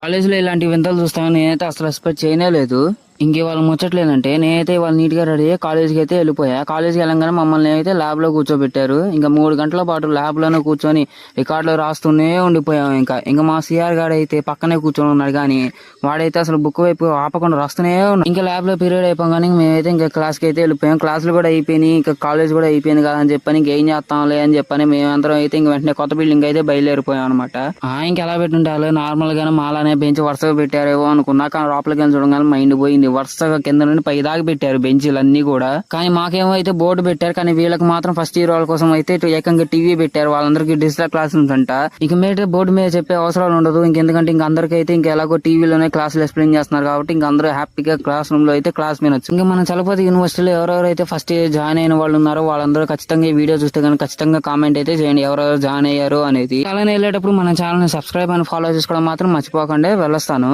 కాలేజీలో ఇలాంటి వింతలు చూస్తామని నేనైతే అసలు ఎక్స్పెక్ట్ చేయనే లేదు. ఇంకే వాళ్ళు ముచ్చట్లేదంటే నేనైతే వాళ్ళు నీట్ గా రెడీ అయ్యి కాలేజ్కి అయితే వెళ్ళిపోయా. కాలేజ్కి వెళ్ళంగానే మమ్మల్ని అయితే ల్యాబ్ లో కూర్చోబెట్టారు. ఇంకా 3 గంటల పాటు ల్యాబ్ లోనే కూర్చొని రికార్డులు రాస్తూనే ఉండిపోయాం. ఇంకా మా సిఆర్ గాడు అయితే పక్కనే కూర్చొని ఉన్నాడు, కానీ వాడైతే అసలు బుక్ వైపు ఆపకుండా రాస్తూనే ఉన్నాడు. ఇంకా ల్యాబ్ లో పీరియడ్ అయిపోగానే మేమైతే ఇంకా క్లాస్ కి అయితే వెళ్ళిపోయాం. క్లాసులు కూడా అయిపోయినాయి, ఇంకా కాలేజ్ కూడా అయిపోయింది కదా అని చెప్పని ఇంకేం చేస్తాంలే అని చెప్పని మేమందరం అయితే ఇంక వెంటనే కొత్త బిల్డింగ్ అయితే బయలుదేరిపోయాం అనమాట. ఇంకా ఎలా పెట్టుంటారు నార్మల్ గానే మాలానే బెంచ్ వరుసగా పెట్టారేమో అనుకున్నా, కానీ లోపలికి వెళ్ళి చూడగానే మైండ్ పోయింది. వరుసగా కింద నుండి పై దాకా పెట్టారు బెంచీలు అన్ని కూడా. కానీ మాకేమో అయితే బోర్డు పెట్టారు, కానీ వీళ్ళకి మాత్రం ఫస్ట్ ఇయర్ వాళ్ళ కోసం అయితే ఏకంగా టీవీ పెట్టారు. వాళ్ళందరికీ డిజిటల్ క్లాస్ అంట. ఇక మీద బోర్డు మీద చెప్పే అవసరాలు ఉండదు ఇంకెందుకంటే ఇంక అందరికైతే ఇంకా ఎలాగో టీవీలోనే క్లాసులు ఎక్స్ప్లెయిన్ చేస్తున్నారు కాబట్టి ఇంక అందరూ హ్యాపీగా క్లాస్ రూమ్ లో అయితే క్లాస్ వినొచ్చు. ఇంకా మన చలపతి యూనివర్సిటీలో ఎవరెవరైతే ఫస్ట్ ఇయర్ జాయిన్ అయిన వాళ్ళు ఉన్నారో వాళ్ళందరూ ఖచ్చితంగా ఈ వీడియో చూస్తే కనుక ఖచ్చితంగా కామెంట్ అయితే చేయండి ఎవరెవరు జాయిన్ అయ్యారు అనేది. అలానే వెళ్ళేటప్పుడు మన ఛానల్ ని సబ్స్క్రైబ్ అని ఫాలో చేసుకోవడం మాత్రం మర్చిపోకండి. వెళ్ళొస్తాను.